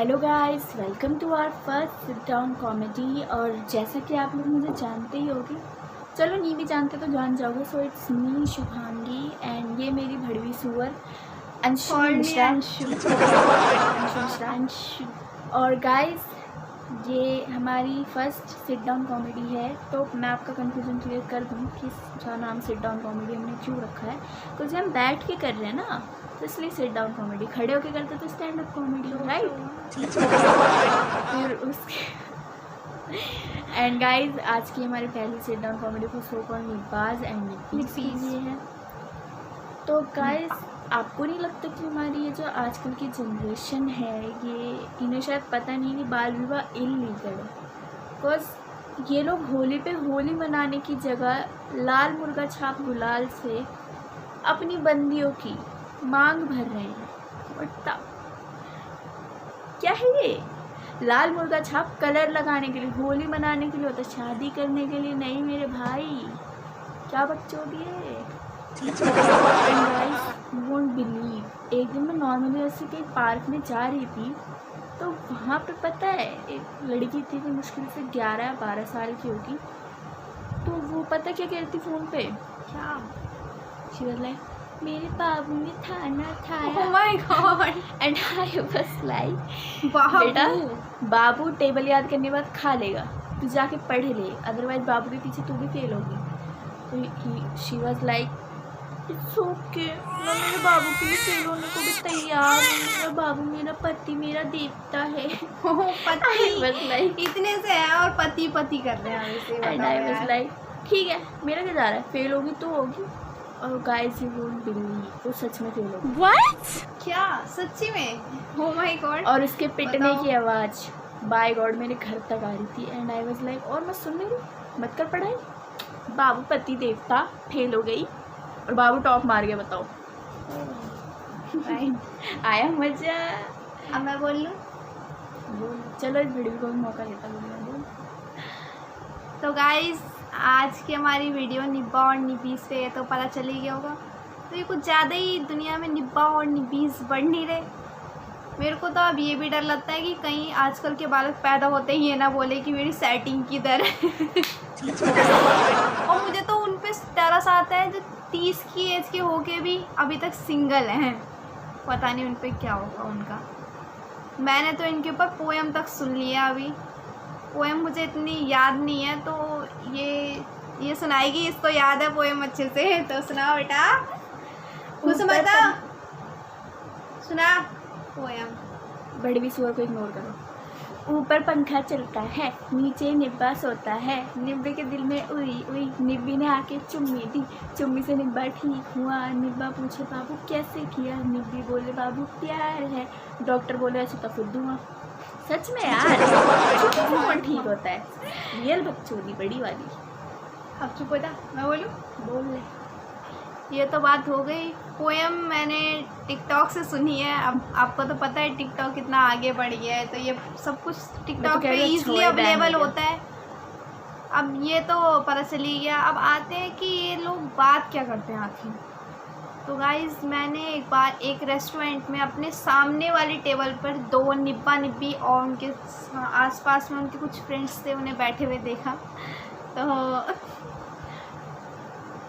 Hello guys, welcome to our first sit down comedy. और जैसा कि आप लोग मुझे जानते ही होंगे, चलो नहीं भी जानते तो जान जाओगे। So it's me Shubhangi and ये मेरी भड़वी सुअर अंशु मिश्रा। और गाइस, ये हमारी फर्स्ट सिट डाउन कॉमेडी है। तो मैं आपका कंफ्यूजन क्लियर कर दूँ कि इसका नाम सिट डाउन कॉमेडी हमने क्यों रखा है। क्योंकि हम बैठ के कर रहे हैं ना, तो इसलिए सिट डाउन कॉमेडी। खड़े होके करते तो स्टैंड अप कॉमेडी, राइट। फिर उसके एंड गाइज, आज की हमारी पहली सिट डाउन कॉमेडी को सो कॉल्ड निब्बाज एंड निप्पीज ये है। तो गाइज, आपको नहीं लगता कि हमारी ये जो आजकल की जनरेशन है, ये इन्हें शायद पता नहीं कि बाल विवाह इल्लीगल है। बिकॉज ये लोग होली पे होली मनाने की जगह लाल मुर्गा छाप गुलाल से अपनी बंदियों की मांग भर रहे हैं। बट क्या है ये? लाल मुर्गा छाप कलर लगाने के लिए, होली मनाने के लिए होता है, शादी करने के लिए नहीं मेरे भाई। क्या बकचोदी है। वोंट बिलीव, एक दिन मैं नॉर्मली ऐसे के पार्क में जा रही थी, तो वहाँ पे पता है एक लड़की थी जो मुश्किल से 11 या 12 साल की होगी। तो वो पता क्या कह रही थी फ़ोन पे? क्या शी वाज लाइक, मेरे बाबू ने खाना खाया। Oh my God! And I was like, बेटा बाबू टेबल याद करने के बाद खा लेगा, तू जाके पढ़ ले, अदरवाइज बाबू के पीछे तू भी फेल होगी। तो she was like, it's okay, मैं मेरे बाबू के लिए फेल होने को भी तैयार हूँ। मेरा बाबू मेरा पति, मेरा देवता है। पति वाज लाइक, इतने से है और पति पति कर रहे हैं वैसे। एंड आई वाज लाइक, ठीक है, मेरा क्या जा रहा है, फेल होगी तो होगी। और गाइस, यू वोंट बिलीव, वो सच में फेल होगी। What? क्या सच्ची में? Oh my God! और उसके पिटने की आवाज़ बाय गॉड मेरे घर तक आ रही थी। एंड आई वाज लाइक, और मैं सुन रही, मत कर पढ़ाई। बाबू पति देवता, फेल हो गई और बाबू टॉप मार गया। बताओ, आया मजा? अब मैं बोल लूँ? चलो इस वीडियो को भी मौका देता हूँ। तो गाइस, आज की हमारी वीडियो निब्बा और निब्बीज पे है, तो पता चल ही गया होगा। तो ये कुछ ज़्यादा ही दुनिया में निब्बा और निब्बीज बढ़ नहीं रहे। मेरे को तो अब ये भी डर लगता है कि कहीं आजकल के बालक पैदा होते ही ये ना बोले कि मेरी सेटिंग किधर है। और मुझे तो उन पे तरस आता है जो 30 की एज के होके भी अभी तक सिंगल हैं। पता नहीं उन पे क्या होगा उनका। मैंने तो इनके ऊपर पोएम तक सुन लिया। अभी पोएम मुझे इतनी याद नहीं है, तो ये सुनाएगी, इसको याद है पोएम अच्छे से। तो सुनाओ बेटा, कुछ बता, सुना पोएम। बड़ी सुअर को इग्नोर करो। ऊपर पंखा चलता है, नीचे निब्बा सोता है, निब्बे के दिल में उई उई, निब्बी ने आके चुम्मी दी, चुम्मी से निब्बा ठीक हुआ। निब्बा पूछे बाबू कैसे किया, निब्बी बोले बाबू प्यार है, डॉक्टर बोले ऐसे तो फिर दूंगा। सच में यार, कौन ठीक होता है? रियल बकचोदी बड़ी वाली। अब चुप हो जा, मैं बोलूँ? बोल ले। ये तो बात हो गई। पोएम मैंने टिकटॉक से सुनी है। अब आपको तो पता है टिकटॉक कितना आगे बढ़ गया है, तो ये सब कुछ टिकटॉक पे इजीली अवेलेबल होता है। अब ये तो पता चली गया। अब आते हैं कि ये लोग बात क्या करते हैं आखिर। तो गाइज़, मैंने एक बार एक रेस्टोरेंट में अपने सामने वाली टेबल पर 2 निब्बा निब्बी और उनके आसपास में उनके कुछ फ्रेंड्स थे, उन्हें बैठे हुए देखा। तो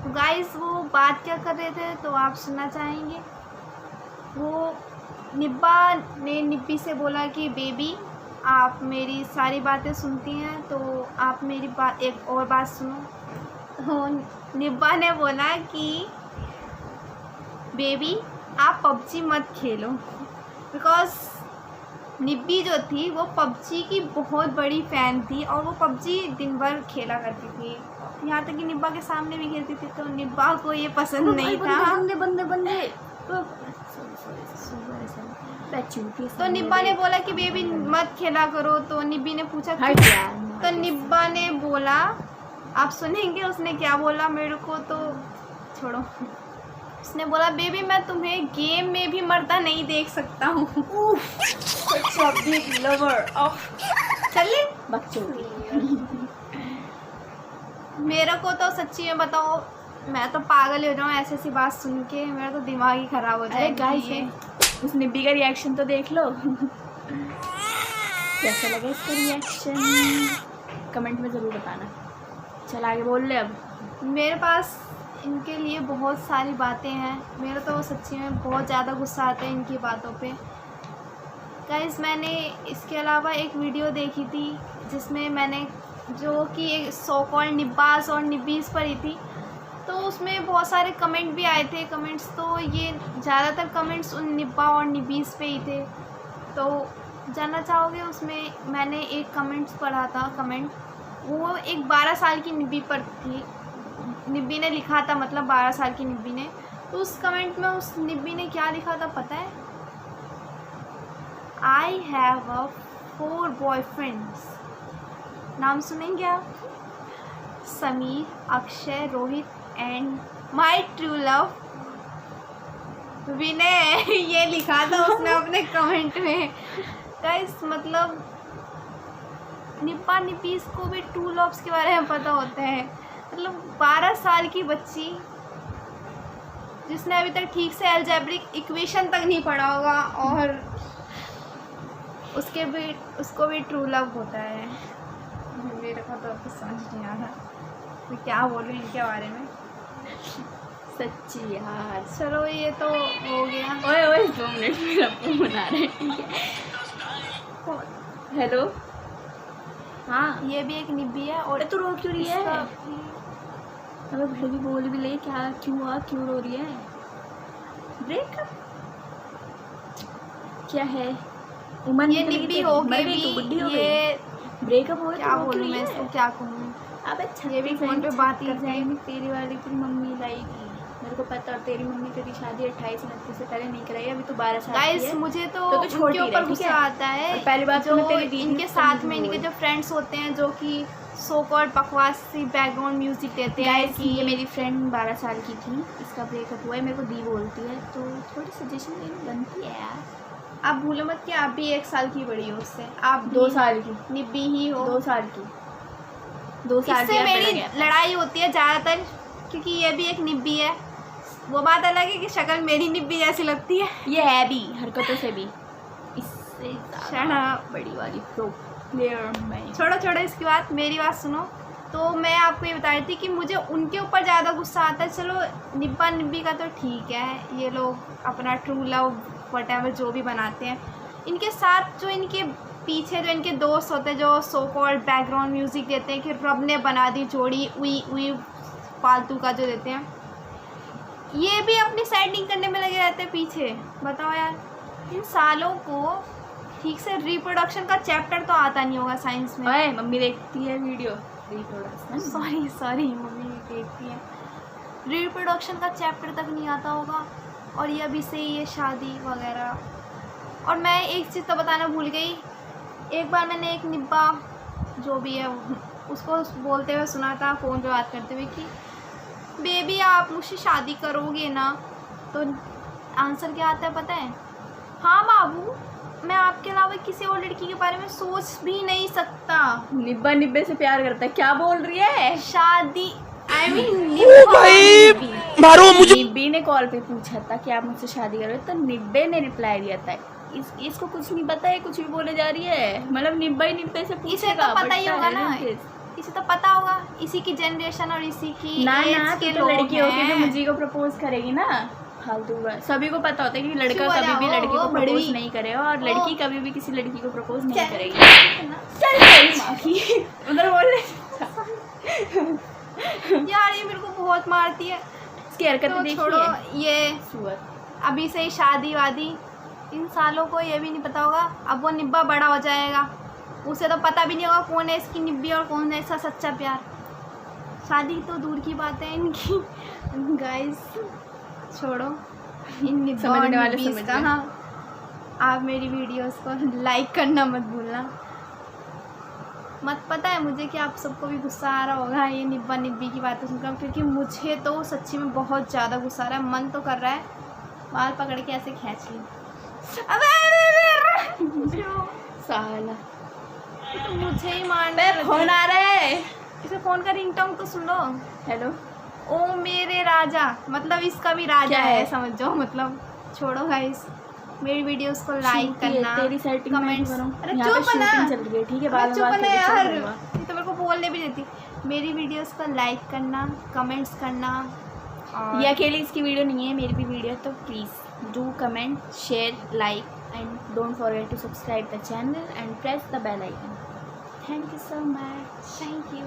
गाइस, वो बात क्या कर रहे थे तो आप सुनना चाहेंगे। वो निब्बा ने निब्बी से बोला कि बेबी, आप मेरी सारी बातें सुनती हैं, तो आप मेरी बात, एक और बात सुनो। तो निब्बा ने बोला कि बेबी, आप पबजी मत खेलो। बिकॉज निब्बी जो थी वो पबजी की बहुत बड़ी फ़ैन थी और वो पबजी दिन भर खेला करती थी, यहाँ तक कि निब्बा के सामने भी खेलती थी। तो निब्बा को ये पसंद नहीं था। बंदे बंदे बंदे तो निब्बा ने बोला कि बेबी मत खेला करो। तो निब्बी ने पूछा तो निब्बा ने बोला, आप सुनेंगे उसने क्या बोला, मेरे को तो छोड़ो। उसने बोला, बेबी मैं तुम्हें गेम में भी मरता नहीं देख सकता हूँ। चलिए मेरे को तो सच्ची में बताओ, मैं तो पागल हो जाऊँ ऐसी सी बात सुन के। मेरा तो दिमाग ही खराब हो जाए। गाइस, उस निब्बी का रिएक्शन तो देख लो। कैसा लगा इसका रिएक्शन कमेंट में ज़रूर बताना। चल आगे बोल ले अब। मेरे पास इनके लिए बहुत सारी बातें हैं। मेरा तो सच्ची में बहुत ज़्यादा गुस्सा आता है इनकी बातों पे। गाइस मैंने इसके अलावा एक वीडियो देखी थी जिसमें मैंने जो कि एक सो कॉल्ड निब्बास और निब्बीस पर ही थी, तो उसमें बहुत सारे कमेंट भी आए थे। कमेंट्स तो ये ज़्यादातर कमेंट्स उन निब्बा और निब्बीस पे ही थे। तो जानना चाहोगे उसमें मैंने एक कमेंट्स पढ़ा था। कमेंट वो एक 12 साल की निब्बी पर थी। निब्बी ने लिखा था, मतलब 12 साल की निब्बी ने। तो उस कमेंट में उस निब्बी ने क्या लिखा था पता है? I have a 4 boyfriends. नाम सुनेंगे आप? Sameer, Akshay, Rohit and my true love Vinay. ये लिखा था उसने अपने कमेंट में। गाइस मतलब निब्बा निब्बीस को भी ट्रू लव्स के बारे में पता होता है। मतलब 12 साल की बच्ची जिसने अभी तक ठीक से अलजेब्रिक इक्वेशन तक नहीं पढ़ा होगा और उसको भी ट्रू लव होता है। मेरे को तो कुछ समझ नहीं आ रहा मैं क्या बोलूँ इनके बारे में। सच्ची यार। चलो ये तो हो गया। ओए ओए 2 मिनट मेरा फोन आ रहा है, ठीक है। हेलो। हाँ ये भी एक निब्बी है। और तू रो क्यों रही है? अबे भाई भी बोल भी ले, क्या क्यों हुआ, क्यों रो रही है? ब्रेकअप क्या है? उमर ये निब्बी हो गई ये ब्रेकअप हो गया। क्या बोलूँ मैं इसको, क्या कहूँ? अबे ये भी फोन पे बात कर रहे हैं। तेरी वाली की मम्मी लाई थी, मेरे को पता। और तेरी मम्मी तेरी शादी 28-29 से पहले नहीं कराई, अभी तो 12 साल की है। गाइस मुझे तो उनके ऊपर गुस्सा आता है। पहली बात जो इनके साथ में इनके जो फ्रेंड्स होते हैं जो कि सो कॉल्ड बकवासी बैकग्राउंड म्यूजिक देते हैं कि ये मेरी फ्रेंड 12 साल की थी, इसका ब्रेकअप हुआ है, मेरे को दी बोलती है, तो थोड़ी सजेशन देनी बनती है यार। आप भूलो मत कि आप भी 1 साल की बड़ी हो उससे। आप 2 साल की निब्बी ही हो। 2 साल की 2 साल इससे मेरी लड़ाई होती है ज़्यादातर क्योंकि ये भी एक निब्बी है। वो बात अलग है कि शक्ल मेरी निब्बी जैसी लगती है। ये है भी हरकतों से भी इससे बड़ी वाली प्रो प्लेयर मैं। छोड़ो इसकी बात, मेरी बात सुनो। तो मैं आपको ये बता रही थी कि मुझे उनके ऊपर ज़्यादा गुस्सा आता है। चलो निब्बा निब्बी का तो ठीक है, ये लोग अपना ट्रू लव व्हाटएवर जो भी बनाते हैं। इनके साथ जो इनके पीछे जो इनके दोस्त होते हैं जो सो कॉल्ड बैकग्राउंड म्यूज़िक देते हैं कि रब ने बना दी जोड़ी, उई उई फालतू का जो देते हैं, ये भी अपनी सेटिंग करने में लगे रहते हैं पीछे। बताओ यार, इन सालों को ठीक से रिप्रोडक्शन का चैप्टर तो आता नहीं होगा साइंस में। ओए मम्मी देखती है वीडियो रिप्रोडक्शन। सॉरी मम्मी देखती है। रिप्रोडक्शन का चैप्टर तक नहीं आता होगा और ये अभी से ये शादी वगैरह। और मैं एक चीज़ तो बताना भूल गई। एक बार मैंने एक निब्बा जो भी है उसको बोलते हुए सुना था फ़ोन पे बात करते हुए कि बेबी आप मुझसे शादी करोगे ना? तो आंसर क्या आता है पता है? हाँ बाबू, मैं आपके अलावा किसी और लड़की के बारे में सोच भी नहीं सकता। निब्बा निब्बे से प्यार करता है, क्या बोल रही है? शादी मारो मुझे। निब्बी ने कॉल पे पूछा था कि आप मुझसे शादी करोगे, तो निब्बे ने रिप्लाई दिया था इसको कुछ नहीं पता है, कुछ भी बोले जा रही है। मतलब निब्बा ही निब्बे से पूछेगा। इसे तो पता ही होगा ना, इसे तो पता होगा, इसी की जनरेशन और इसी की ना के तो लड़की होगी तो मुझे को प्रपोज करेगी ना। फालतू सभी को पता होता है कि लड़का कभी भी लड़की को प्रपोज नहीं करेगा और लड़की कभी भी किसी लड़की को प्रपोज नहीं करेगी। चल उधर बोल यार, ये मेरे को बहुत मारती है इसकी हरकतें। तो छोड़ो ये अभी से ही शादी वादी, इन सालों को ये भी नहीं पता होगा। अब वो निब्बा बड़ा हो जाएगा, उसे तो पता भी नहीं होगा कौन है इसकी निब्बी और कौन है इसका सच्चा प्यार। शादी तो दूर की बात है इनकी। गाइस छोड़ो इन निब्बा और निब्बीस का। हाँ, आप मेरी वीडियोस को लाइक करना मत भूलना। पता है मुझे कि आप सबको भी गुस्सा आ रहा होगा ये निब्बा निब्बी की बातें सुनकर, क्योंकि मुझे तो सच्ची में बहुत ज़्यादा गुस्सा आ रहा है। मन तो कर रहा है बाल पकड़ के ऐसे खींच ली। साला तो मुझे ही मारना है। फोन आ रहा है, इसे फ़ोन का रिंगटोन तो सुन लो। हेलो। ओ मेरे राजा, मतलब इसका भी राजा है समझो। मतलब छोड़ो गाइस, मेरी वीडियोस को लाइक करना, तेरी सेटिंग कमेंट्स। अरे चुप ना, चल रही है, ठीक है, बाद में बात करेंगे यार, तो मेरे को बोलने भी देती। मेरी वीडियोस को लाइक करना, कमेंट्स करना। ये अकेले इसकी वीडियो नहीं है, मेरी भी वीडियो, तो please do comment, share, like and don't forget to subscribe the channel and press the bell icon. Thank you so much. Thank you.